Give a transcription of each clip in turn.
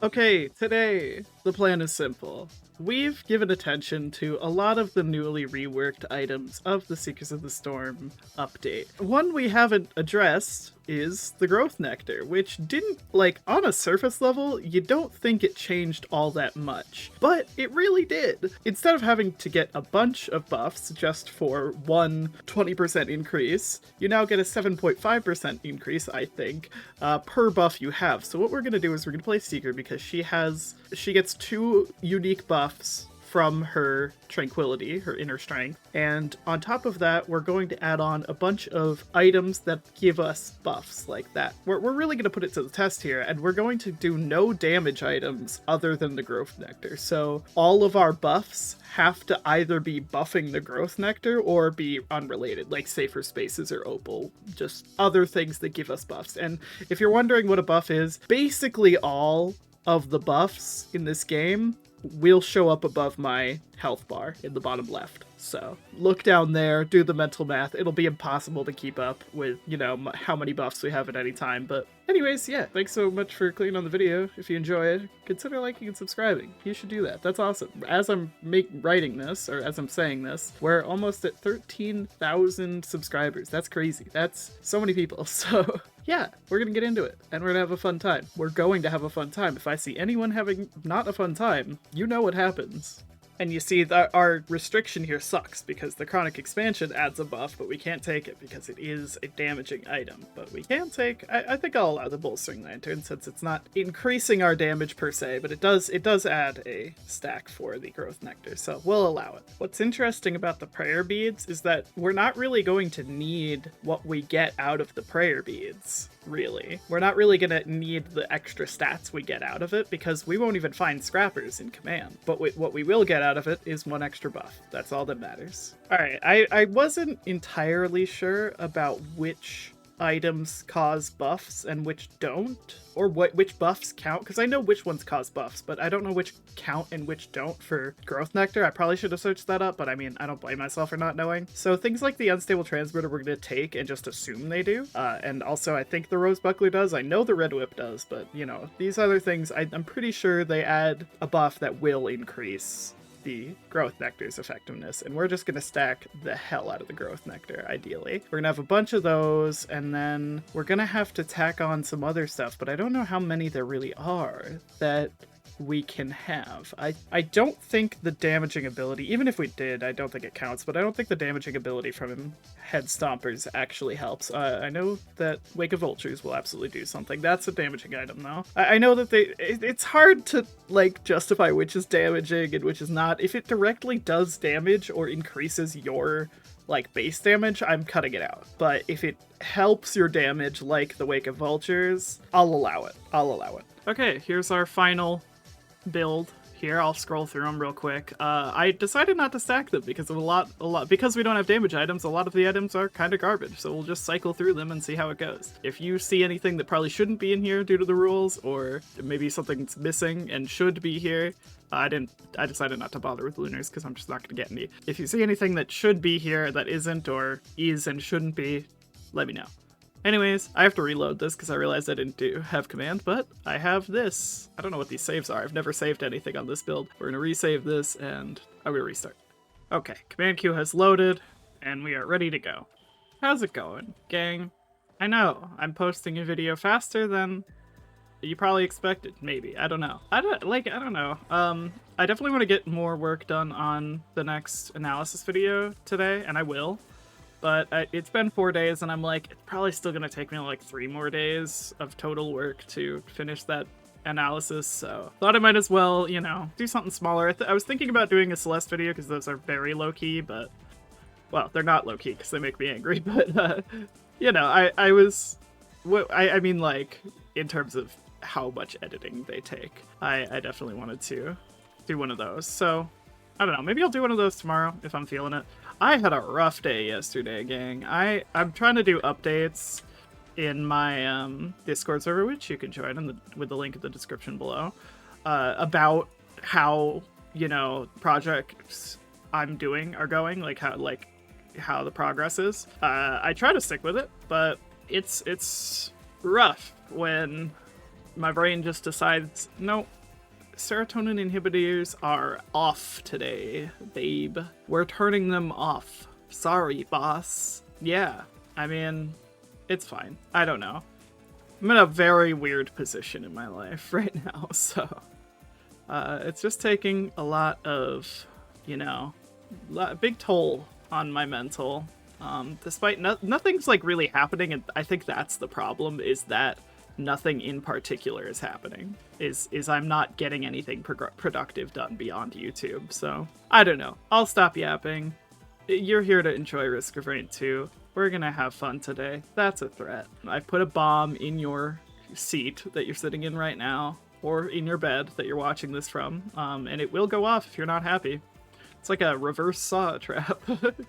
Okay, today, the plan is simple. We've given attention to a lot of the newly reworked items of the Seekers of the Storm update. One we haven't addressed is the Growth Nectar, which didn't, on a surface level, you don't think it changed all that much. But it really did. Instead of having to get a bunch of buffs just for one 20% increase, you now get a 7.5% increase, I think, per buff you have. So what we're going to do is we're going to play Seeker because she gets 2 unique buffs from her tranquility, her inner strength, and on top of that we're going to add on a bunch of items that give us buffs like that. We're really going to put it to the test here, and we're going to do no damage items other than the Growth Nectar. So all of our buffs have to either be buffing the Growth Nectar or be unrelated, like Safer Spaces or Opal, just other things that give us buffs. And if you're wondering what a buff is, basically all of the buffs in this game will show up above my health bar in the bottom left. So look down there, do the mental math. It'll be impossible to keep up with, how many buffs we have at any time. But anyways, yeah, thanks so much for clicking on the video. If you enjoy it, consider liking and subscribing. You should do that. That's awesome. As I'm writing this, or as I'm saying this, we're almost at 13,000 subscribers. That's crazy. That's so many people. So yeah, we're gonna get into it, and we're gonna have a fun time. We're going to have a fun time. If I see anyone having not a fun time, you know what happens. And you see that our restriction here sucks because the chronic expansion adds a buff, but we can't take it because it is a damaging item. But we can take, I think I'll allow the bolstering lantern since it's not increasing our damage per se, but it does add a stack for the growth nectar, so we'll allow it. What's interesting about the prayer beads is that we're not really going to need what we get out of the prayer beads. Really. We're not really gonna need the extra stats we get out of it because we won't even find scrappers in command. But what we will get out of it is 1 extra buff. That's all that matters. Alright, I wasn't entirely sure about which items cause buffs and which don't, or which buffs count, because I know which ones cause buffs, but I don't know which count and which don't for growth nectar. I probably should have searched that up, but I mean, I don't blame myself for not knowing. So things like the unstable transmitter we're going to take and just assume they do, and also I think the rose buckler does. I know the red whip does, but these other things, I'm pretty sure they add a buff that will increase the growth nectar's effectiveness, and we're just gonna stack the hell out of the growth nectar. Ideally we're gonna have a bunch of those, and then we're gonna have to tack on some other stuff, but I don't know how many there really are that we can have. I don't think the damaging ability, even if we did, I don't think it counts, but I don't think the damaging ability from head stompers actually helps. I know that Wake of Vultures will absolutely do something. That's a damaging item though. I know that it's hard to justify which is damaging and which is not. If it directly does damage or increases your base damage, I'm cutting it out. But if it helps your damage like the Wake of Vultures, I'll allow it. Okay, here's our final build here. I'll scroll through them real quick. I decided not to stack them because of a lot because we don't have damage items. A lot of the items are kind of garbage, so we'll just cycle through them and see how it goes. If you see anything that probably shouldn't be in here due to the rules, or maybe something's missing and should be here, I decided not to bother with lunars because I'm just not going to get any. If you see anything that should be here that isn't, or is and shouldn't be, let me know. Anyways, I have to reload this because I realized I didn't have command, but I have this. I don't know what these saves are. I've never saved anything on this build. We're going to resave this, and I'm going to restart. Okay, command queue has loaded, and we are ready to go. How's it going, gang? I know, I'm posting a video faster than you probably expected, maybe. I don't know. I don't know. I definitely want to get more work done on the next analysis video today, and I will. But it's been 4 days, and I'm like, it's probably still going to take me 3 more days of total work to finish that analysis, so thought I might as well, do something smaller. I was thinking about doing a Celeste video because those are very low-key, but, well, they're not low-key because they make me angry, but, I mean, in terms of how much editing they take, I definitely wanted to do one of those, so I don't know, maybe I'll do one of those tomorrow if I'm feeling it. I had a rough day yesterday, gang. I'm trying to do updates in my Discord server, which you can join with the link in the description below, about how, projects I'm doing are going, how the progress is. I try to stick with it, but it's rough when my brain just decides, no, serotonin inhibitors are off today, babe. We're turning them off. Sorry, boss. Yeah, I mean, it's fine. I don't know. I'm in a very weird position in my life right now, so it's just taking a lot of, you know, big toll on my mental. Despite nothing's like really happening, and I think that's the problem, is that nothing in particular is happening. Is I'm not getting anything productive done beyond YouTube. So I don't know. I'll stop yapping. You're here to enjoy Risk of Rain 2. We're gonna have fun today. That's a threat. I put a bomb in your seat that you're sitting in right now, or in your bed that you're watching this from, and it will go off if you're not happy. It's like a reverse saw trap,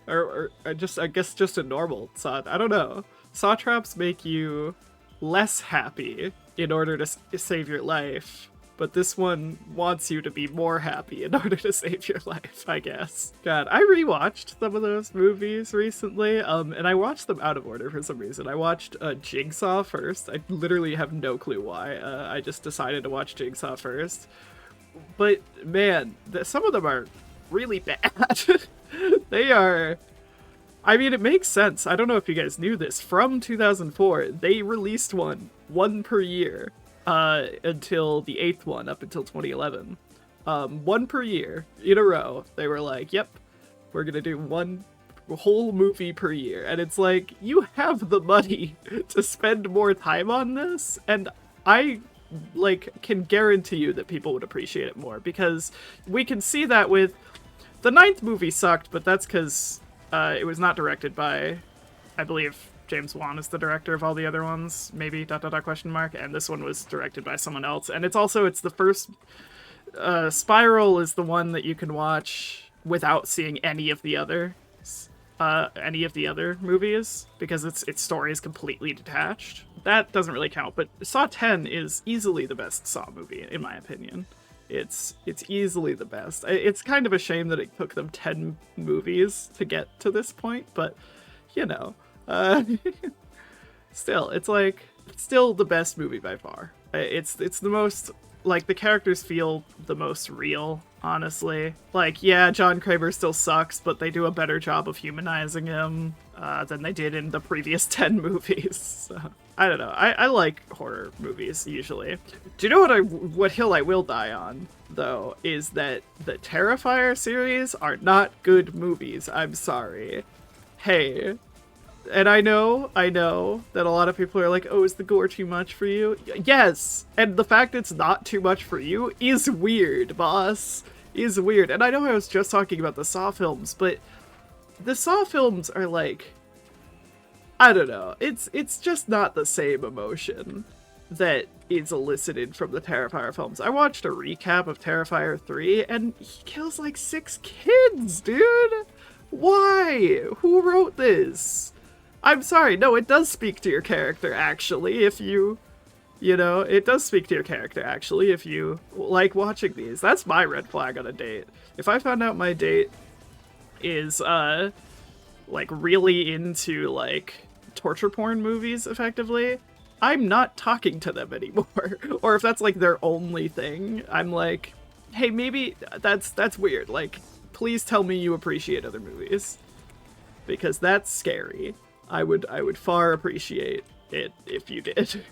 or just, I guess, just a normal saw. I don't know. Saw traps make you less happy in order to save your life, but this one wants you to be more happy in order to save your life, I guess. God, I rewatched some of those movies recently, and I watched them out of order for some reason. I watched Jigsaw first. I literally have no clue why. I just decided to watch Jigsaw first. But man, some of them are really bad. They are... I mean, it makes sense. I don't know if you guys knew this. From 2004, they released one per year until the 8th one, up until 2011. One per year in a row. They were like, yep, we're gonna do one whole movie per year. And it's like, you have the money to spend more time on this, and I can guarantee you that people would appreciate it more, because we can see that with the 9th movie sucked, but that's because it was not directed by, I believe, James Wan is the director of all the other ones, maybe, ... and this one was directed by someone else. And it's the first, Spiral is the one that you can watch without seeing any of the other movies, because its story is completely detached. That doesn't really count, but Saw 10 is easily the best Saw movie, in my opinion. It's easily the best. It's kind of a shame that it took them 10 movies to get to this point, but, you know, still, it's still the best movie by far. It's the most, the characters feel the most real, honestly. Yeah, John Kramer still sucks, but they do a better job of humanizing him than they did in the previous 10 movies. So, I don't know. I like horror movies, usually. Do you know what hill I will die on, though, is that the Terrifier series are not good movies. I'm sorry. Hey. And I know that a lot of people are like, oh, is the gore too much for you? Yes! And the fact it's not too much for you is weird, boss. Is weird. And I know I was just talking about the Saw films, but the Saw films are I don't know. It's just not the same emotion that is elicited from the Terrifier films. I watched a recap of Terrifier 3, and he kills 6 kids, dude! Why? Who wrote this? I'm sorry, no, it does speak to your character, actually, if you know, it does speak to your character, actually, if you like watching these. That's my red flag on a date. If I found out my date is, really into, torture porn movies, effectively, I'm not talking to them anymore. Or if that's, their only thing, I'm like, hey, maybe that's weird. Please tell me you appreciate other movies. Because that's scary. I would far appreciate it if you did.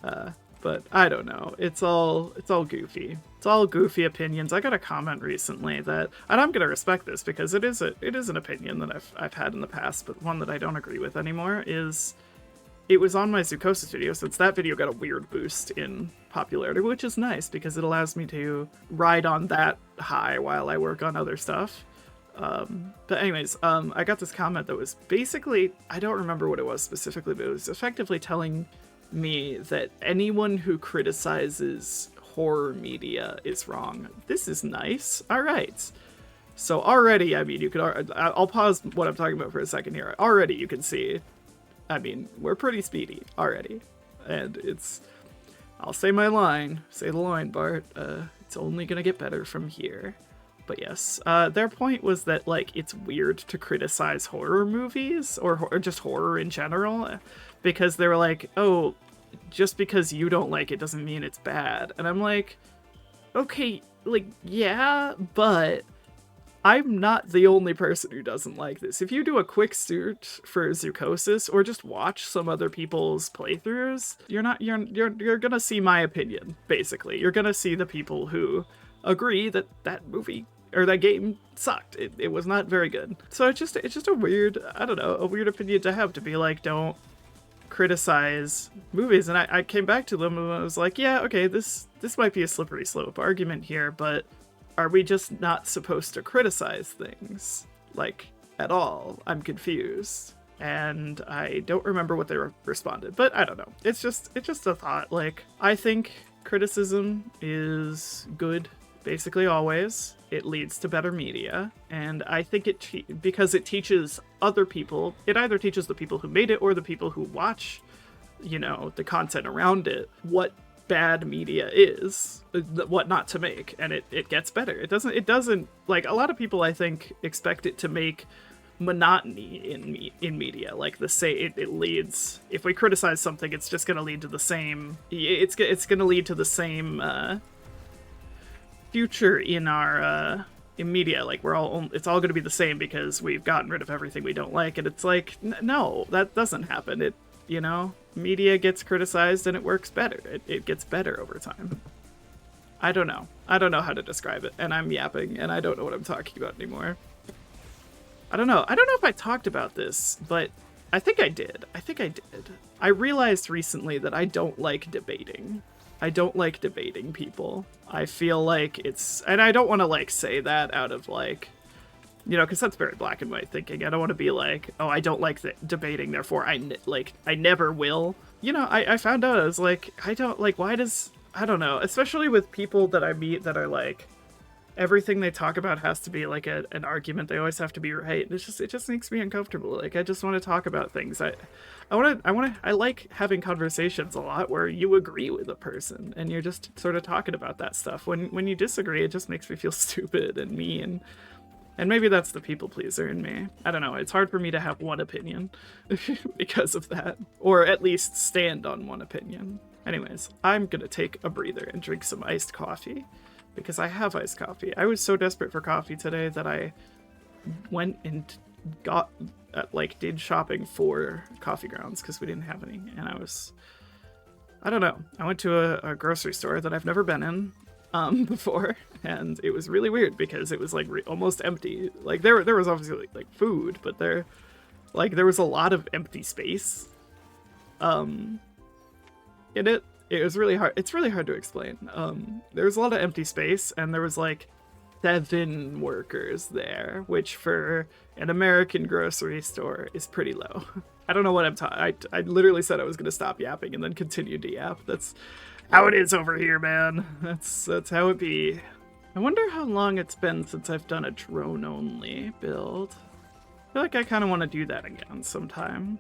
But I don't know. It's all goofy. It's all goofy opinions. I got a comment recently that, and I'm gonna respect this because it is an opinion that I've had in the past, but one that I don't agree with anymore is, it was on my Zukosis video, since that video got a weird boost in popularity, which is nice because it allows me to ride on that high while I work on other stuff. But anyways, I got this comment that was basically, I don't remember what it was specifically, but it was effectively telling me that anyone who criticizes horror media is wrong. This is nice. All right. So already, I mean, you could, I'll pause what I'm talking about for a second here. Already you can see, I mean, we're pretty speedy already. And I'll say my line, say the line, Bart, it's only gonna get better from here. But yes, their point was that, it's weird to criticize horror movies, or just horror in general, because they were like, oh, just because you don't like it doesn't mean it's bad. And I'm like, okay, like, yeah, but I'm not the only person who doesn't like this. If you do a quick search for Zoochosis or just watch some other people's playthroughs, you're gonna see my opinion, basically. You're gonna see the people who agree that that movie or that game sucked. It was not very good. So it's just a weird, I don't know, a weird opinion to have, to be like, don't criticize movies. And I came back to them and I was like, yeah, okay, this might be a slippery slope argument here, but are we just not supposed to criticize things, like, at all? I'm confused. And I don't remember what they responded, but I don't know. It's just a thought. Like, I think criticism is good, basically always. It leads to better media, and I think because it teaches other people, it either teaches the people who made it or the people who watch, you know, the content around it, what bad media is, what not to make, and it gets better. It doesn't like, a lot of people I think expect it to make monotony in media, like it leads, if we criticize something, it's just going to lead to the same, it's going to lead to the same future in our in media, like it's all going to be the same because we've gotten rid of everything we don't like. And it's like, no, that doesn't happen. It, you know, media gets criticized and it works better. It gets better over time. I don't know how to describe it, and I'm yapping and I don't know what I'm talking about anymore. I don't know if I talked about this, but I think I did. I realized recently that I don't like debating. I don't like debating people. I feel like and I don't want to, like, say that out of, like, you know, because that's very black and white thinking. I don't want to be like, oh, I don't like debating, therefore I never will. You know, I found out, I was like, I don't, like, I don't know, especially with people that I meet that are like, everything they talk about has to be like an argument. They always have to be right. And it just makes me uncomfortable. Like, I just want to talk about things. I like having conversations a lot where you agree with a person and you're just sort of talking about that stuff. When you disagree, it just makes me feel stupid and mean. And maybe that's the people pleaser in me. I don't know. It's hard for me to have one opinion because of that, or at least stand on one opinion. Anyways, I'm gonna take a breather and drink some iced coffee, because I have iced coffee. I was so desperate for coffee today that I went and did shopping for coffee grounds because we didn't have any. And I don't know. I went to a grocery store that I've never been in before, and it was really weird because it was like almost empty. Like there was obviously like food, but there was a lot of empty space in it. It was really hard. It's really hard to explain. There was a lot of empty space, and there was like 7 workers there, which for an American grocery store is pretty low. I don't know what I'm talking. I literally said I was going to stop yapping and then continued to yap. That's how it is over here, man. That's how it be. I wonder how long it's been since I've done a drone-only build. I feel like I kind of want to do that again sometime.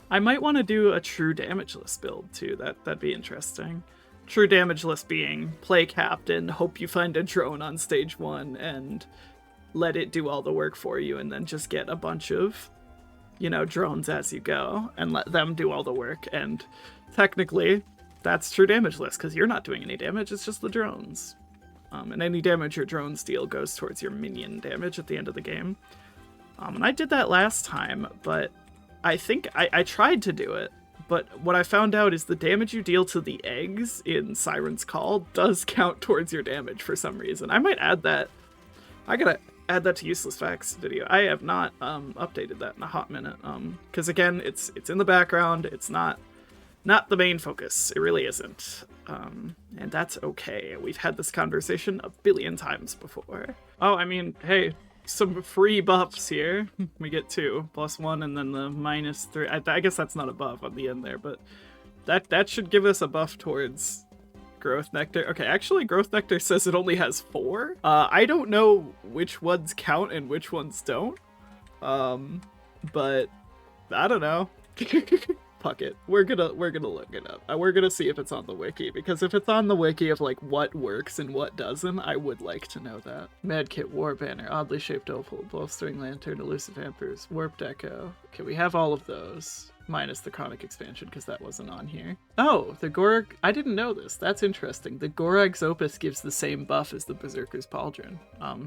I might want to do a true damageless build too. That'd be interesting. True damageless being play captain, hope you find a drone on stage 1 and let it do all the work for you, and then just get a bunch of, you know, drones as you go and let them do all the work. And technically that's true damageless because you're not doing any damage, it's just the drones. And any damage your drones deal goes towards your minion damage at the end of the game. And I did that last time, but I think I tried to do it, but what I found out is the damage you deal to the eggs in Siren's Call does count towards your damage for some reason. I might add that. I gotta add that to Useless Facts video. I have not updated that in a hot minute, because again, it's in the background. It's not the main focus. It really isn't, and that's okay. We've had this conversation a billion times before. Oh, I mean, hey. Some free buffs here. We get 2 +1 and then the -3. I guess that's not a buff on the end there, but that should give us a buff towards Growth Nectar. Okay, actually Growth Nectar says it only has 4. I don't know which ones count and which ones don't. But I don't know. Fuck it. We're gonna look it up. We're gonna see if it's on the wiki, because if it's on the wiki of like what works and what doesn't, I would like to know that. Medkit, War Banner, Oddly Shaped Opal, Blowstring Lantern, Elusive Vampires, Warped Echo. Okay, we have all of those. minus the chronic expansion because that wasn't on here. Oh, the Gorg, I didn't know this. That's interesting. The Gorag's Opus gives the same buff as the Berserker's Pauldron.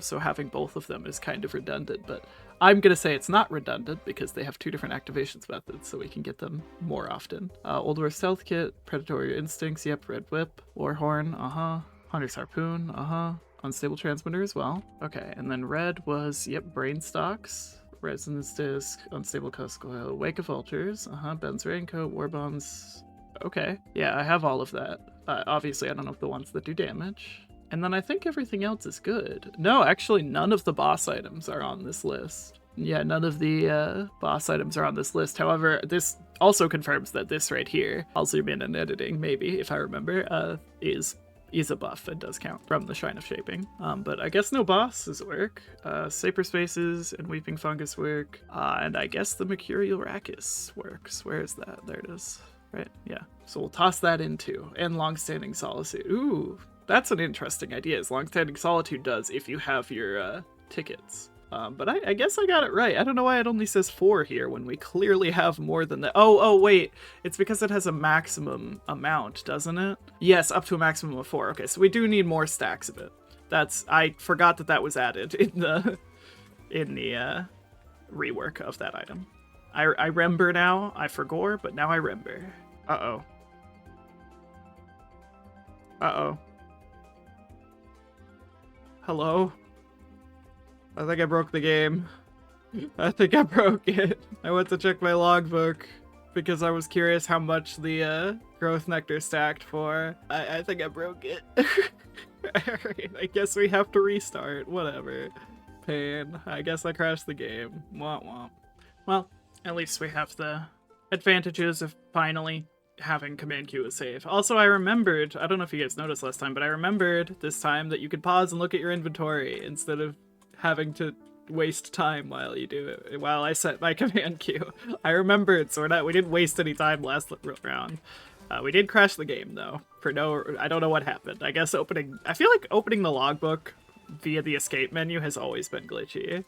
So having both of them is kind of redundant, but I'm gonna say it's not redundant because they have two different activations methods, so we can get them more often. Old War Stealth Kit, Predatory Instincts, yep, Red Whip, Warhorn, Hunter's Harpoon, Unstable Transmitter as well. Okay, and then red was, yep, Brain Stocks, Resonance Disc, Unstable Cusk Oil, Wake of Vultures, Ben's Raincoat, War Bombs. Okay, yeah, I have all of that. Obviously, I don't know if the ones that do damage. And then I think everything else is good. No, actually, none of the boss items are on this list. Yeah, none of the boss items are on this list. However, this also confirms that this right here, I'll zoom in and editing, maybe, if I remember, is a buff and does count from the Shrine of Shaping. But I guess no bosses work. Saper Spaces and Weeping Fungus work. And I guess the Mercurial Rachis works. Where is that? There it is. Right? Yeah. So we'll toss that in too. And Longstanding Solitude. Ooh, that's an interesting idea. Is Longstanding Solitude does if you have your tickets. But I guess I got it right. I don't know why it only says 4 here when we clearly have more than that. Oh, wait. It's because it has a maximum amount, doesn't it? Yes, up to a maximum of 4. Okay, so we do need more stacks of it. I forgot that was added in the rework of that item. I remember now. I forgot, but now I remember. Uh-oh. Uh-oh. Hello? I think I broke the game. I think I broke it. I went to check my logbook because I was curious how much the growth nectar stacked for. I think I broke it. Alright, I guess we have to restart. Whatever. Pain. I guess I crashed the game. Womp womp. Well, at least we have the advantages of finally having command queue as save. Also, I remembered, I don't know if you guys noticed last time, but I remembered this time that you could pause and look at your inventory instead of having to waste time while you do it, while I set my command queue. I remembered, so we didn't waste any time last round. We did crash the game though, I don't know what happened. I guess I feel like opening the logbook via the escape menu has always been glitchy.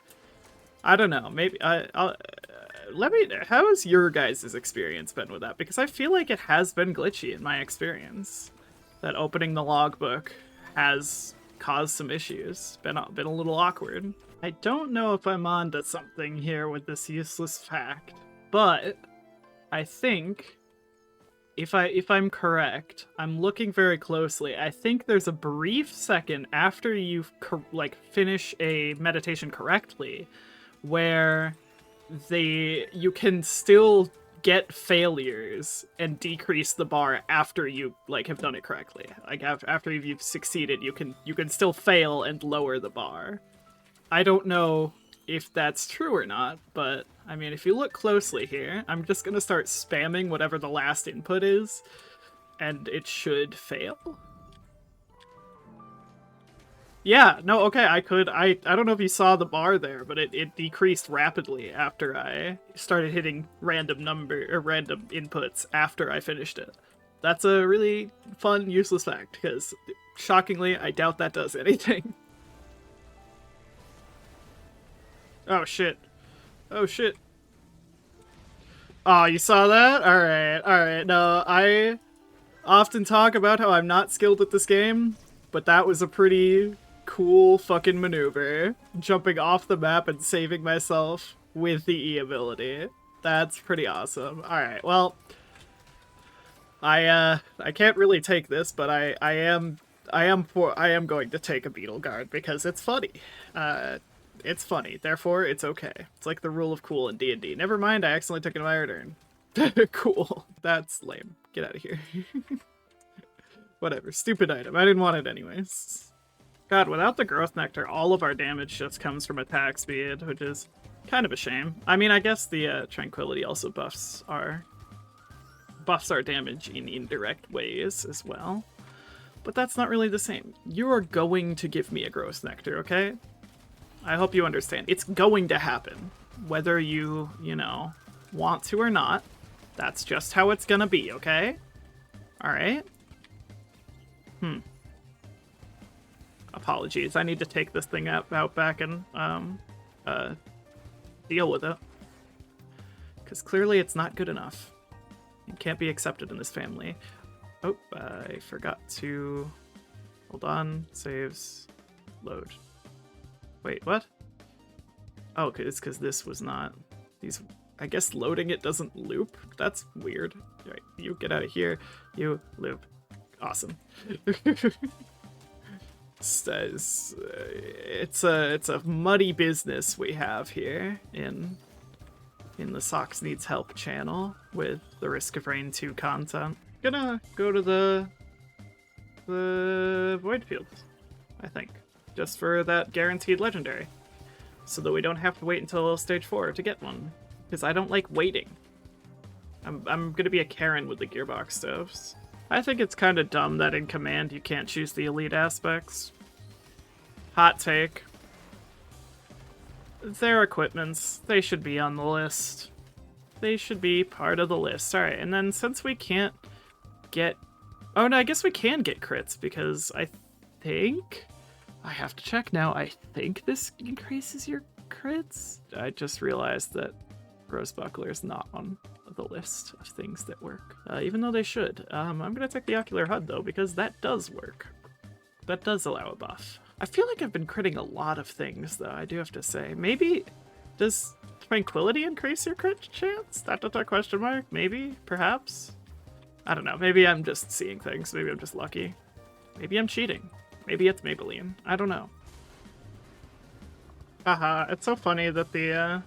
I don't know, maybe, how has your guys' experience been with that? Because I feel like it has been glitchy in my experience. That opening the logbook has caused some issues. Been a little awkward. I don't know if I'm onto something here with this useless fact, but I think if I'm correct, I'm looking very closely. I think there's a brief second after you finish a meditation correctly where you can still get failures and decrease the bar after you have done it correctly. Like after you've succeeded, you can still fail and lower the bar. I don't know if that's true or not, but I mean, if you look closely here, I'm just gonna start spamming whatever the last input is, and it should fail. Yeah, no, okay, I don't know if you saw the bar there, but it decreased rapidly after I started hitting random inputs after I finished it. That's a really fun, useless fact, because shockingly, I doubt that does anything. Oh shit. Oh shit. Oh, you saw that? Alright. No, I often talk about how I'm not skilled at this game, but that was a pretty cool fucking maneuver. Jumping off the map and saving myself with the E ability. That's pretty awesome. Alright, well, I can't really take this, but I am going to take a Beetle Guard because it's funny. It's funny, therefore it's okay. It's like the rule of cool in D&D. Never mind, I accidentally took an Iron Urn. Cool. That's lame. Get out of here. Whatever. Stupid item. I didn't want it anyways. God, without the Growth Nectar, all of our damage just comes from attack speed, which is kind of a shame. I mean, I guess the Tranquility also buffs our damage in indirect ways as well. But that's not really the same. You are going to give me a Growth Nectar, okay? I hope you understand. It's going to happen. Whether you want to or not. That's just how it's gonna be, okay? Alright? Apologies. I need to take this thing out back and deal with it. because clearly it's not good enough. It can't be accepted in this family. Oh, I forgot to... Hold on. Saves. Load. Wait, what? Oh, it's because this was not... These... I guess loading it doesn't loop? That's weird. Right, you get out of here. You loop. Awesome. It's a muddy business we have here in the Socks Needs Help channel with the Risk of Rain 2 content. Gonna go to the Void Fields, I think, just for that guaranteed legendary, so that we don't have to wait until stage 4 to get one, because I don't like waiting. I'm gonna be a Karen with the gearbox stoves. I think it's kind of dumb that in Command you can't choose the elite aspects. Hot take. Their equipments, they should be on the list. They should be part of the list. Alright, and then since we can't get... Oh no, I guess we can get crits, because I think... I have to check now. I think this increases your crits? I just realized that Rose Buckler is not on the list of things that work, even though they should. I'm gonna take the Ocular HUD though, because that does work. That does allow a buff. I feel like I've been critting a lot of things though, I do have to say. Maybe, does Tranquility increase your crit chance? That question mark? Maybe? Perhaps? I don't know, maybe I'm just seeing things, maybe I'm just lucky. Maybe I'm cheating. Maybe it's Maybelline. I don't know. Haha, it's so funny that the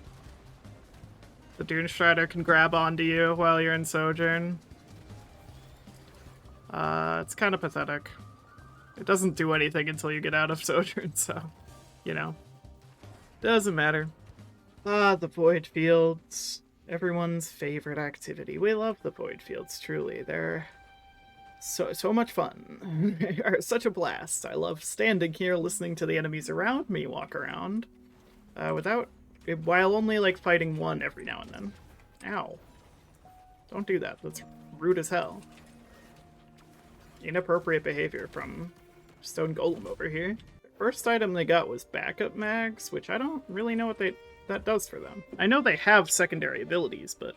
Dune Strider can grab onto you while you're in Sojourn. It's kind of pathetic. It doesn't do anything until you get out of Sojourn, so, you know. Doesn't matter. Ah, the Void Fields. Everyone's favorite activity. We love the Void Fields, truly. They're so much fun. They are such a blast. I love standing here listening to the enemies around me walk around. While only, like, fighting one every now and then. Ow. Don't do that. That's rude as hell. Inappropriate behavior from Stone Golem over here. The first item they got was backup mags, which I don't really know what that does for them. I know they have secondary abilities, but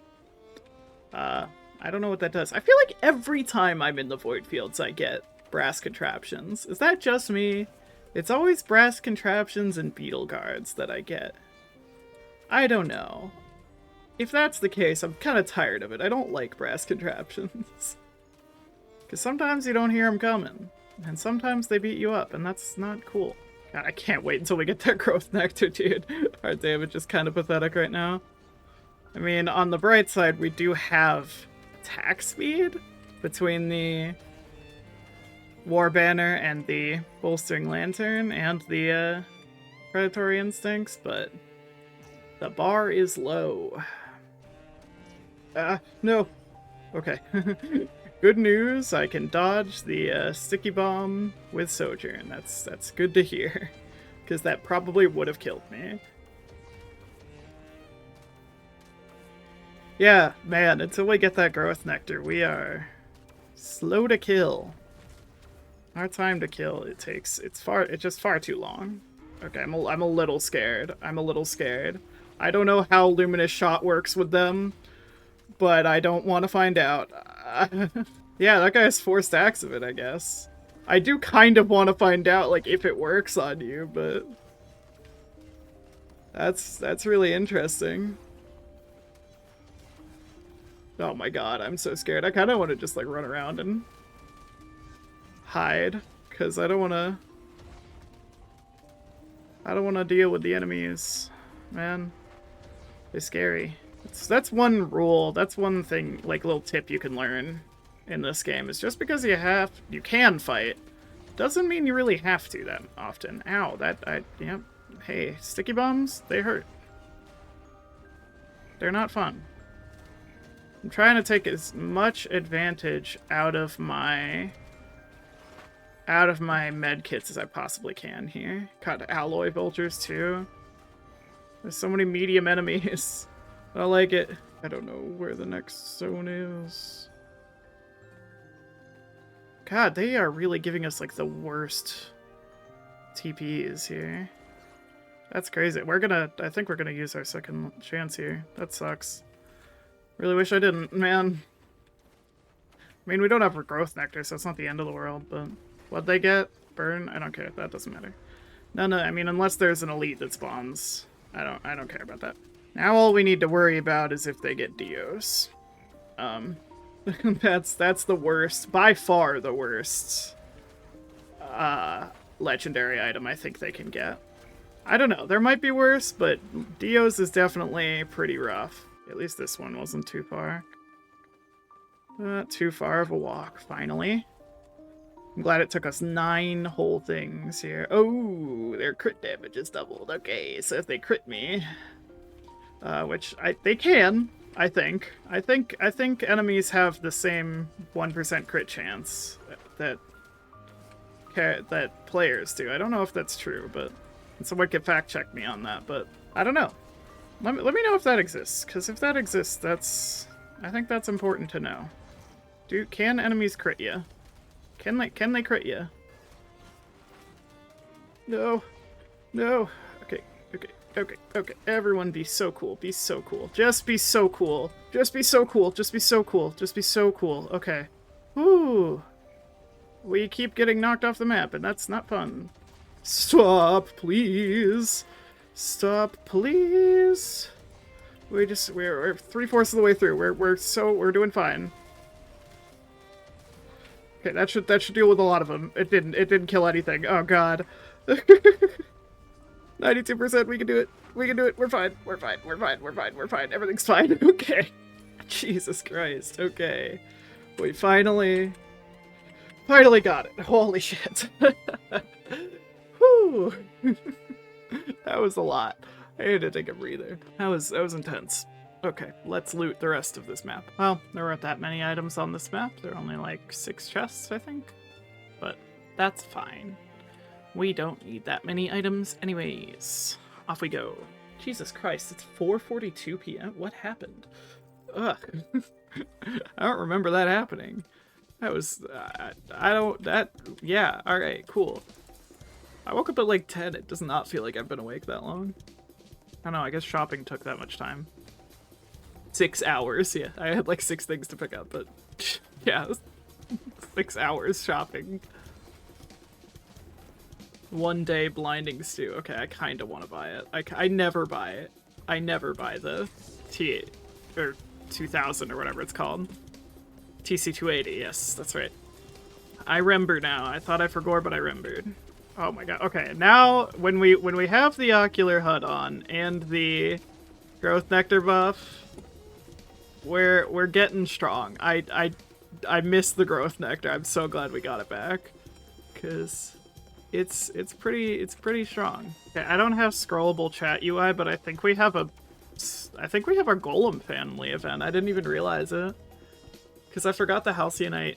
I don't know what that does. I feel like every time I'm in the Void Fields I get brass contraptions. Is that just me? It's always brass contraptions and beetle guards that I get. I don't know. If that's the case, I'm kind of tired of it. I don't like brass contraptions. Because sometimes you don't hear them coming. And sometimes they beat you up, and that's not cool. God, I can't wait until we get that growth nectar, dude. Our damage is kind of pathetic right now. I mean, on the bright side, we do have attack speed between the War Banner and the Bolstering Lantern and the Predatory Instincts, but the bar is low. No. Okay. Good news, I can dodge the Sticky Bomb with Sojourn. That's good to hear, because that probably would have killed me. Yeah, man, until we get that growth nectar, we are slow to kill. Our time to kill, it's just far too long. Okay, I'm a little scared. I'm a little scared. I don't know how Luminous Shot works with them, but I don't want to find out. Yeah, that guy has 4 stacks of it, I guess. I do kind of want to find out, like, if it works on you, but that's really interesting. Oh my god, I'm so scared. I kind of want to just, like, run around and hide, because I don't want to deal with the enemies, man. They're scary. That's one rule, that's one thing, like, little tip you can learn in this game, is just because you can fight, doesn't mean you really have to that often. Ow, yep. Hey, sticky bombs, they hurt. They're not fun. I'm trying to take as much advantage out of my med kits as I possibly can here. Got alloy vultures too. There's so many medium enemies. I like it. I don't know where the next zone is. God, they are really giving us, like, the worst TPs here. That's crazy. I think we're gonna use our second chance here. That sucks. Really wish I didn't, man. I mean, we don't have a growth nectar, so it's not the end of the world, but what'd they get? Burn? I don't care. That doesn't matter. No, I mean, unless there's an elite that spawns, I don't care about that. Now all we need to worry about is if they get Dios. That's the worst, by far the worst, legendary item I think they can get. I don't know, there might be worse, but Dios is definitely pretty rough. At least this one wasn't too far. Not too far of a walk, finally. I'm glad it took us 9 whole things here. Oh, their crit damage is doubled. Okay, so if they crit me, which they can, I think. I think enemies have the same 1% crit chance that players do. I don't know if that's true, but someone could fact check me on that. But I don't know. Let me know if that exists, because if that exists, I think that's important to know. Can enemies crit you? Can they crit you? No. Okay. Everyone be so cool. Be so cool. Just be so cool. Just be so cool. Just be so cool. Just be so cool. Okay. Woo. We keep getting knocked off the map, and that's not fun. Stop, please. Stop, please. We're 3/4 of the way through. We're doing fine. Okay, that should deal with a lot of them. It didn't kill anything. Oh god. 92%, we can do it. We can do it. We're fine. We're fine. Everything's fine. Okay. Jesus Christ. Okay. We finally got it. Holy shit. Whew. That was a lot. I had to take a breather. That was intense. Okay, let's loot the rest of this map. Well, there weren't that many items on this map. There are only like 6 chests, I think. But that's fine. We don't need that many items anyways. Off we go. Jesus Christ, it's 4:42 p.m. What happened? Ugh. I don't remember that happening. That was... yeah, alright, cool. I woke up at like 10. It does not feel like I've been awake that long. I don't know, I guess shopping took that much time. 6 hours, yeah. I had like 6 things to pick up, but yeah, 6 hours shopping. 1 day blinding stew. Okay, I kind of want to buy it. I never buy it. I never buy the T8 or 2000 or whatever it's called. TC280. Yes, that's right. I remember now. I thought I forgot, but I remembered. Oh my god. Okay, now when we have the ocular HUD on and the growth nectar buff, we're getting strong. I miss the growth nectar. I'm so glad we got it back, cause it's pretty strong. Okay, I don't have scrollable chat UI, but I think we have our Golem family event. I didn't even realize it, cause I forgot the Halcyon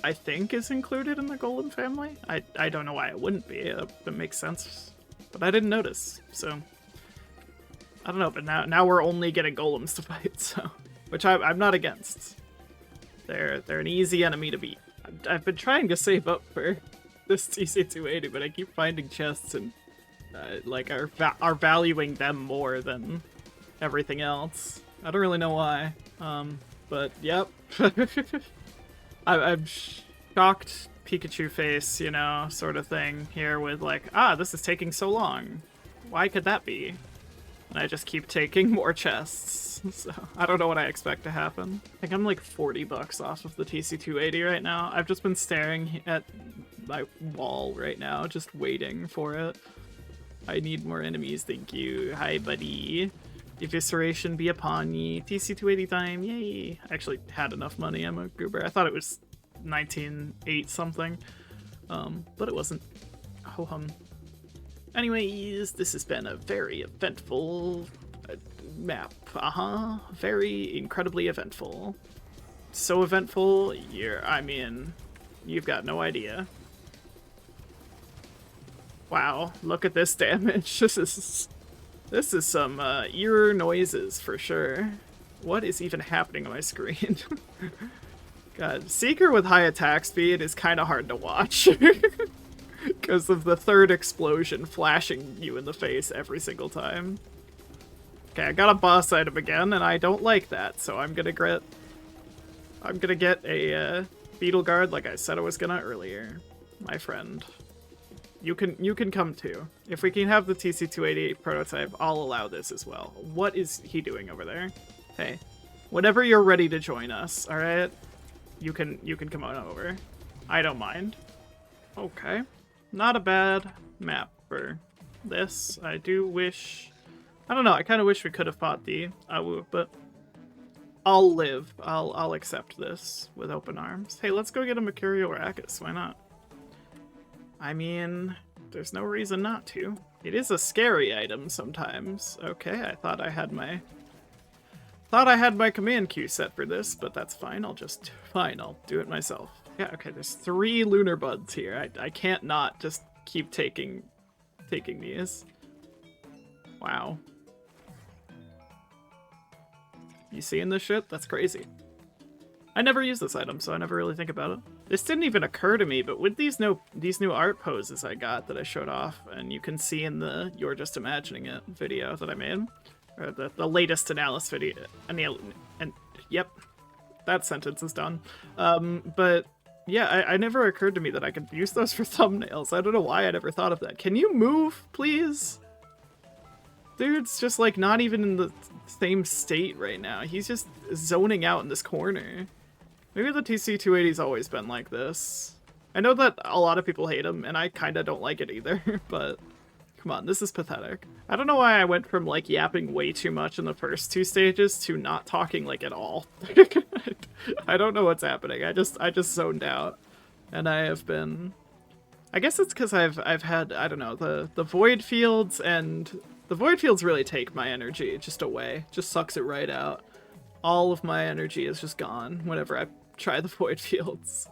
I think is included in the Golem family. I don't know why it wouldn't be. It makes sense, but I didn't notice. So I don't know. But now we're only getting golems to fight, so which I'm not against. They're an easy enemy to beat. I've been trying to save up for this TC280, but I keep finding chests and like are valuing them more than everything else. I don't really know why. But yep. I'm shocked Pikachu face, you know, sort of thing here with like, this is taking so long. Why could that be? And I just keep taking more chests. So I don't know what I expect to happen. I think I'm like $40 off of the TC280 right now. I've just been staring at my wall right now, just waiting for it. I need more enemies, thank you. Hi, buddy. Evisceration be upon ye. TC280 time, yay. I actually had enough money, I'm a goober. I thought it was 19.8 something, but it wasn't. Ho hum. Anyways, this has been a very eventful map. Very incredibly eventful. So eventful, you've got no idea. Wow, look at this damage. This is some ear noises for sure. What is even happening on my screen? God, Seeker with high attack speed is kind of hard to watch. Because of the third explosion flashing you in the face every single time. Okay, I got a boss item again, and I don't like that, so I'm gonna get a beetle guard like I said I was gonna earlier. My friend. You can come too. If we can have the TC280 prototype, I'll allow this as well. What is he doing over there? Hey. Whenever you're ready to join us, alright? You can come on over. I don't mind. Okay. Not a bad map for this. I do wish... I don't know, I kind of wish we could have fought the Awoo, but I'll live. I'll accept this with open arms. Hey, let's go get a Mercurial Rackus. Why not? I mean, there's no reason not to. It is a scary item sometimes. Okay, I thought I had my command queue set for this, but that's fine. I'll do it myself. Yeah, okay, there's 3 lunar buds here. I can't not just keep taking these. Wow. You seeing this shit? That's crazy. I never use this item, so I never really think about it. This didn't even occur to me, but with these new art poses I got that I showed off, and you can see in the You're Just Imagining It video that I made, or the latest analysis video, and yep, that sentence is done. But yeah, I never occurred to me that I could use those for thumbnails. I don't know why I never thought of that. Can you move, please? Dude's just like not even in the same state right now. He's just zoning out in this corner. Maybe the TC280's always been like this. I know that a lot of people hate him, and I kinda don't like it either, but come on, this is pathetic. I don't know why I went from like yapping way too much in the first 2 stages to not talking like at all. I don't know what's happening. I just zoned out. And I have been... I guess it's because I've had, I don't know, the void fields, and the void fields really take my energy just away. Just sucks it right out. All of my energy is just gone whenever I try the void fields.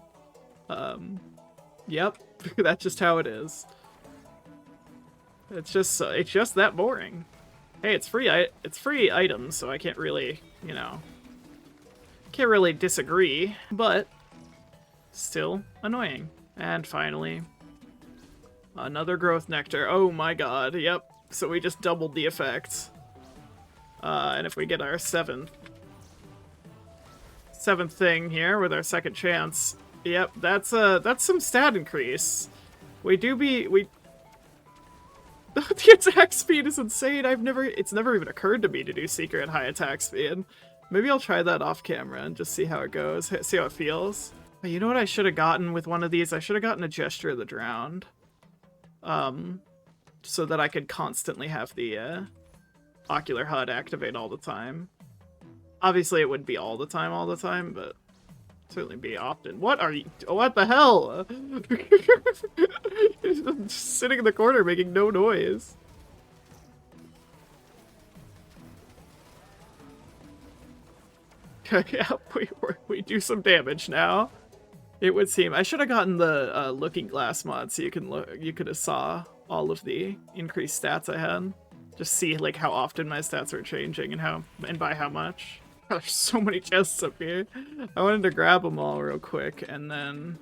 Yep, that's just how it is. It's just that boring. Hey, it's free items, so I can't really, you know, can't really disagree, but still annoying. And finally, another growth nectar. Oh my god, yep. So we just doubled the effect. And if we get our seventh thing here with our second chance, yep, that's some stat increase. The attack speed is insane. It's never even occurred to me to do Seeker at high attack speed. Maybe I'll try that off camera and just see how it goes, see how it feels. You know what I should have gotten with one of these? I should have gotten a Gesture of the Drowned. So that I could constantly have the Ocular HUD activate all the time. Obviously it wouldn't be all the time, but certainly be often. What are you? What the hell? Just sitting in the corner making no noise. Yeah, we do some damage now. It would seem. I should have gotten the Looking Glass mod so you could have saw all of the increased stats I had. Just see like how often my stats are changing and by how much. There's so many chests up here. I wanted to grab them all real quick and then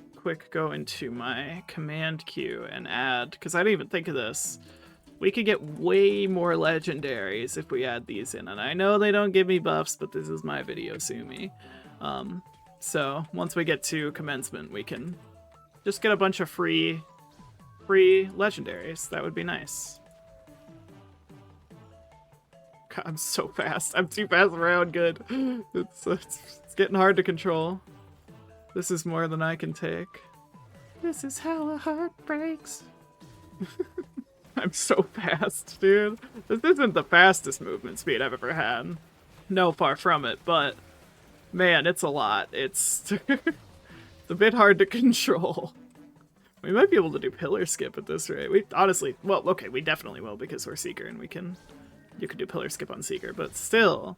go into my command queue and add, because I didn't even think of this. We could get way more legendaries if we add these in, and I know they don't give me buffs, but this is my video, sue me. So once we get to commencement, we can just get a bunch of free legendaries. That would be nice. God, I'm so fast. I'm too fast around. Good. It's getting hard to control. This is more than I can take. This is how a heart breaks. I'm so fast, dude. This isn't the fastest movement speed I've ever had. No, far from it, but man, it's a lot. It's a bit hard to control. We might be able to do pillar skip at this rate. We honestly, well, okay, we definitely will because we're Seeker and you can do pillar skip on Seeker, but still,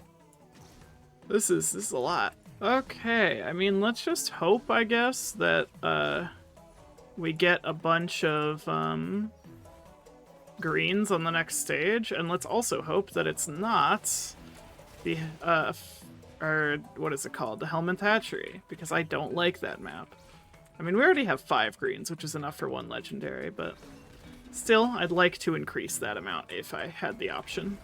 this is a lot. Okay, I mean, let's just hope, I guess, that we get a bunch of greens on the next stage, and let's also hope that it's not the or what is it called, the Helmand Hatchery, because I don't like that map. I mean, we already have 5 greens, which is enough for 1 legendary, but still, I'd like to increase that amount if I had the option.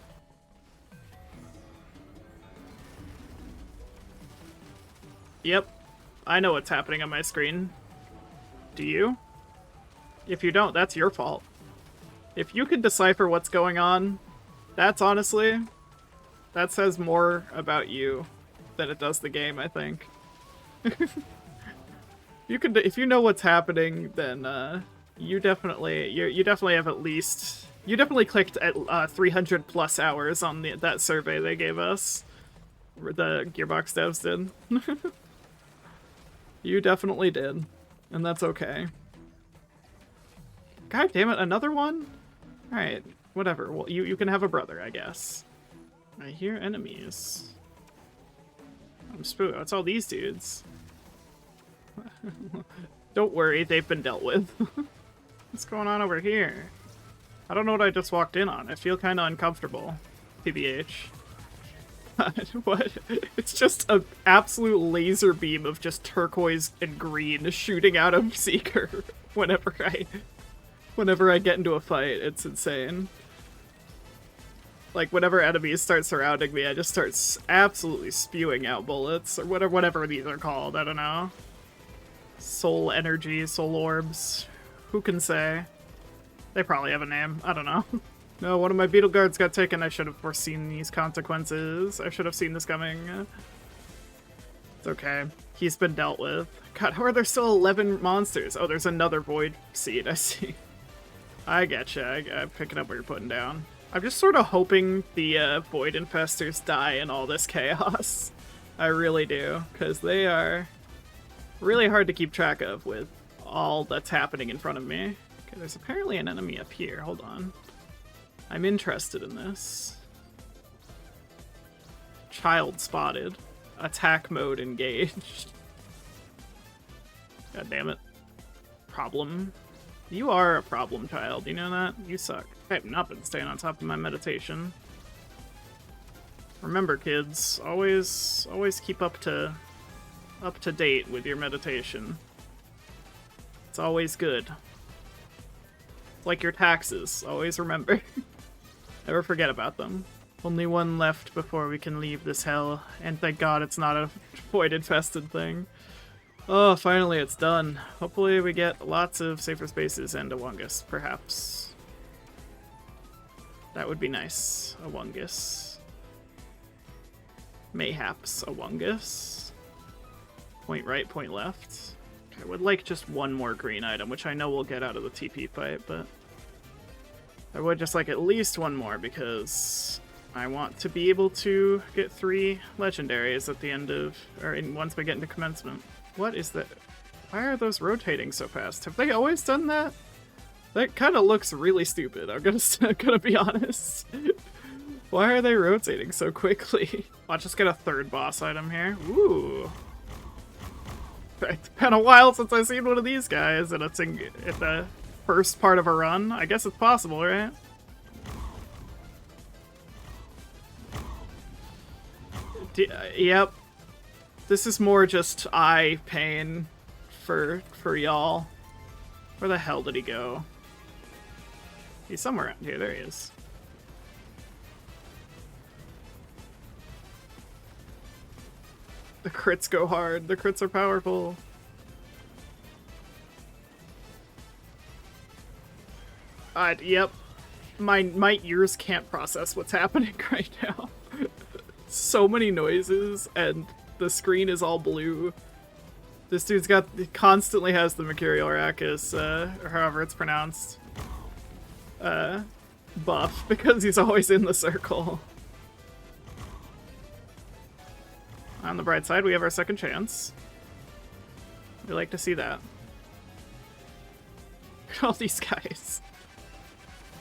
Yep. I know what's happening on my screen. Do you? If you don't, that's your fault. If you can decipher what's going on, that's honestly... that says more about you than it does the game, I think. If you know what's happening, then you definitely have at least... you definitely clicked at 300 plus hours on that survey they gave us. The Gearbox devs did. You definitely did. And that's okay. God damn it, another one? Alright, whatever. Well, you can have a brother, I guess. I hear enemies. I'm spooked. It's all these dudes. Don't worry, they've been dealt with. What's going on over here? I don't know what I just walked in on. I feel kind of uncomfortable. TBH. What? It's just an absolute laser beam of just turquoise and green shooting out of Seeker whenever I get into a fight. It's insane. Like, whenever enemies start surrounding me, I just start absolutely spewing out bullets, or whatever these are called, I don't know. Soul energy, soul orbs. Who can say? They probably have a name, I don't know. No, one of my beetle guards got taken. I should have foreseen these consequences. I should have seen this coming. It's okay. He's been dealt with. God, how are there still 11 monsters? Oh, there's another void seed, I see. I getcha. I'm picking up what you're putting down. I'm just sort of hoping the void infestors die in all this chaos. I really do, because they are really hard to keep track of with all that's happening in front of me. Okay, there's apparently an enemy up here. Hold on. I'm interested in this. Child spotted. Attack mode engaged. God damn it. Problem. You are a problem, child. You know that? You suck. I've not been staying on top of my meditation. Remember, kids, always keep up to date with your meditation. It's always good. It's like your taxes. Always remember. Never forget about them. Only one left before we can leave this hell, and thank God it's not a void-infested thing. Oh, finally it's done. Hopefully we get lots of safer spaces and a Wungus, perhaps. That would be nice. A Wungus. Mayhaps a Wungus. Point right, point left. Okay, I would like just one more green item, which I know we'll get out of the TP fight, but I would just like at least one more because I want to be able to get 3 legendaries at the end of, once we get into commencement. What is that? Why are those rotating so fast? Have they always done that? That kind of looks really stupid, I'm gonna be honest. Why are they rotating so quickly? I'll just get a 3rd boss item here. Ooh. It's been a while since I've seen one of these guys, and it's in the first part of a run. I guess it's possible, right? Yep. This is more just eye pain for y'all. Where the hell did he go? He's somewhere around here. There he is. The crits go hard. The crits are powerful. Yep. My ears can't process what's happening right now. So many noises, and the screen is all blue. This dude's constantly has the Mercurial Arrakis, or however it's pronounced, buff, because he's always in the circle. On the bright side, we have our second chance. We like to see that. Look at all these guys.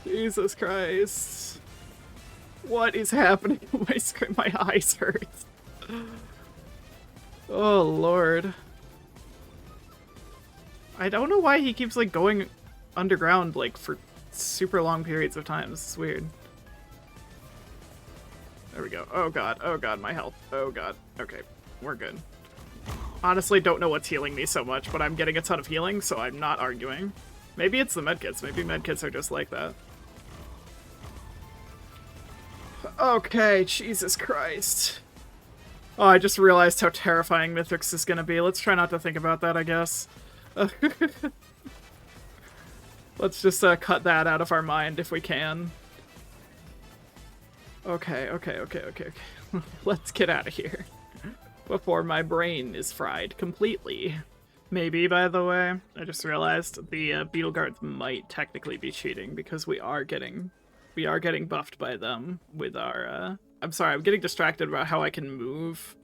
Jesus Christ. What is happening? My screen, my eyes hurt. Oh Lord. I don't know why he keeps like going underground like for super long periods of time. This is weird. There we go. Oh god, my health. Oh god. Okay, we're good. Honestly, don't know what's healing me so much, but I'm getting a ton of healing, so I'm not arguing. Maybe it's the medkits. Maybe medkits are just like that. Okay, Jesus Christ. Oh, I just realized how terrifying Mythics is gonna be. Let's try not to think about that, I guess. Let's just cut that out of our mind if we can. Okay. Let's get out of here before my brain is fried completely. Maybe, by the way, I just realized the Beetle Guards might technically be cheating because we are getting buffed by them with our, I'm sorry, I'm getting distracted about how I can move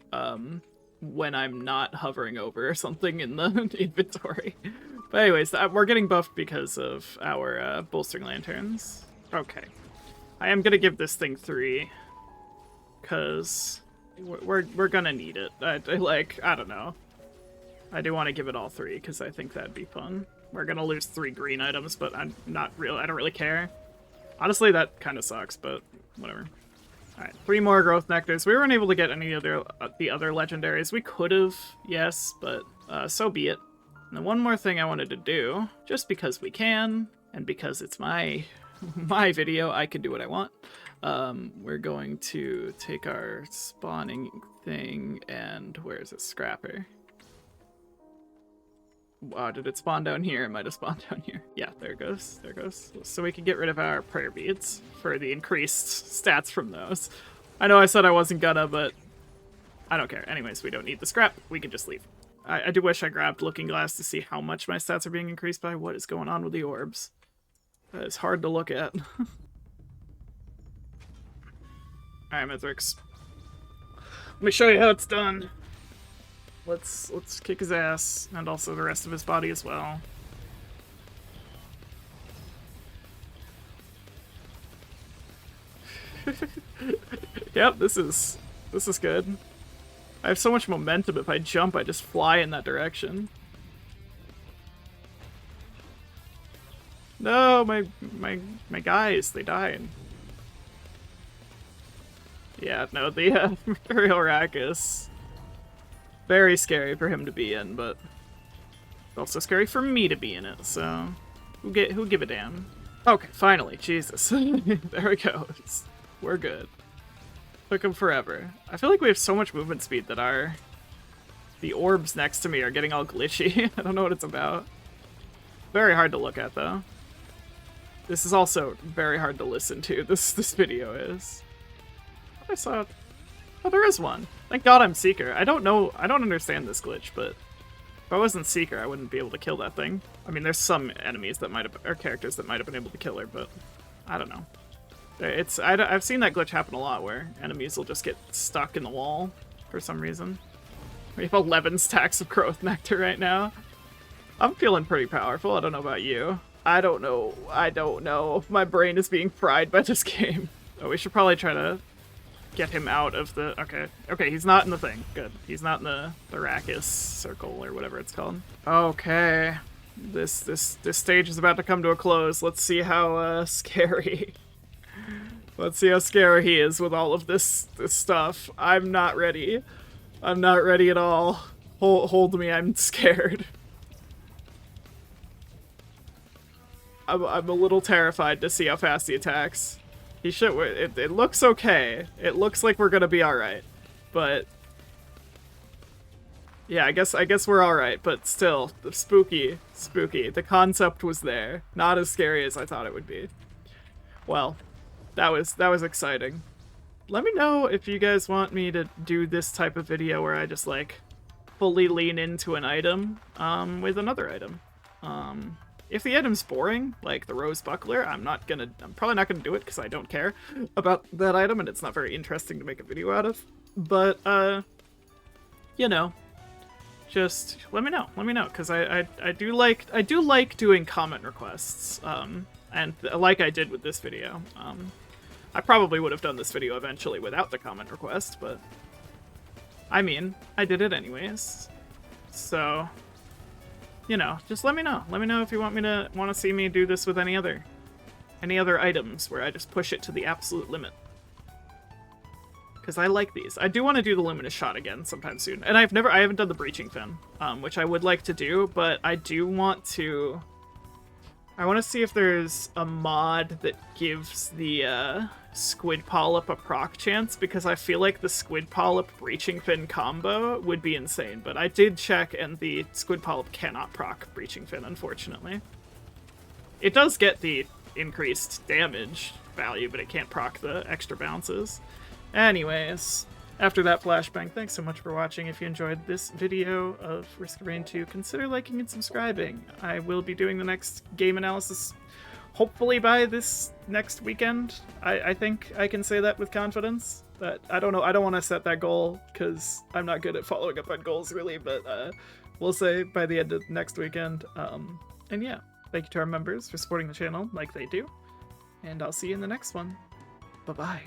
when I'm not hovering over something in the inventory. But anyways, we're getting buffed because of our bolstering lanterns. Okay. I am gonna give this thing 3, because we're gonna need it. I don't know. I do want to give it all 3, because I think that'd be fun. We're gonna lose 3 green items, but I don't really care. Honestly, that kind of sucks, but whatever. Alright, 3 more growth nectars. We weren't able to get any of the other legendaries. We could have, yes, but so be it. And then one more thing I wanted to do, just because we can, and because it's my video, I can do what I want. We're going to take our spawning thing and where's it? Scrapper. Wow, did it spawn down here? It might have spawned down here. Yeah, there it goes. There it goes. So we can get rid of our prayer beads for the increased stats from those. I know I said I wasn't gonna, but I don't care. Anyways, we don't need the scrap. We can just leave. I do wish I grabbed Looking Glass to see how much my stats are being increased by. What is going on with the orbs? That is hard to look at. Alright, Mithrix. Let me show you how it's done. Let's kick his ass, and also the rest of his body as well. Yep, this is good. I have so much momentum. If I jump, I just fly in that direction. No, my guys, they died. Yeah, no, the Imperial Rack is very scary for him to be in, but it's also scary for me to be in it, so who give a damn? Okay, finally, Jesus. There we go. We're good. Took him forever. I feel like we have so much movement speed that the orbs next to me are getting all glitchy. I don't know what it's about. Very hard to look at, though. This is also very hard to listen to, this video is. I saw it. Oh, there is one. Thank God I'm Seeker. I don't understand this glitch, but if I wasn't Seeker, I wouldn't be able to kill that thing. I mean, there's some enemies that or characters that might have been able to kill her, but I don't know. I've seen that glitch happen a lot, where enemies will just get stuck in the wall for some reason. We have 11 stacks of growth nectar right now. I'm feeling pretty powerful. I don't know about you. I don't know. My brain is being fried by this game. Oh, we should probably try to get him out of the... Okay, he's not in the thing. Good. He's not in the Arrakis circle or whatever it's called. Okay. This stage is about to come to a close. Let's see how scary... Let's see how scary he is with all of this stuff. I'm not ready. I'm not ready at all. Hold me, I'm scared. I'm a little terrified to see how fast he attacks. He should. It looks okay. It looks like we're gonna be all right, but yeah, I guess we're all right. But still, spooky. The concept was there. Not as scary as I thought it would be. Well, that was exciting. Let me know if you guys want me to do this type of video where I just like fully lean into an item with another item. If the item's boring, like the Rose Buckler, I'm probably not gonna do it because I don't care about that item and it's not very interesting to make a video out of. But, you know, just let me know, because I do like doing comment requests, and like I did with this video. I probably would have done this video eventually without the comment request, but I mean, I did it anyways. So, you know, just let me know. Let me know if you want to see me do this with any other items where I just push it to the absolute limit. Because I like these. I do want to do the Luminous Shot again sometime soon. And I haven't done the Breaching Fin, which I would like to do, but I do want to I want to see if there's a mod that gives the Squid Polyp a proc chance, because I feel like the Squid Polyp Breaching Fin combo would be insane, but I did check and the Squid Polyp cannot proc Breaching Fin, unfortunately. It does get the increased damage value, but it can't proc the extra bounces. Anyways, after that flashbang, thanks so much for watching. If you enjoyed this video of Risk of Rain 2, consider liking and subscribing. I will be doing the next game analysis hopefully by this next weekend. I think I can say that with confidence. But I don't know, I don't want to set that goal because I'm not good at following up on goals really, but we'll say by the end of next weekend. And yeah, thank you to our members for supporting the channel like they do. And I'll see you in the next one. Bye-bye.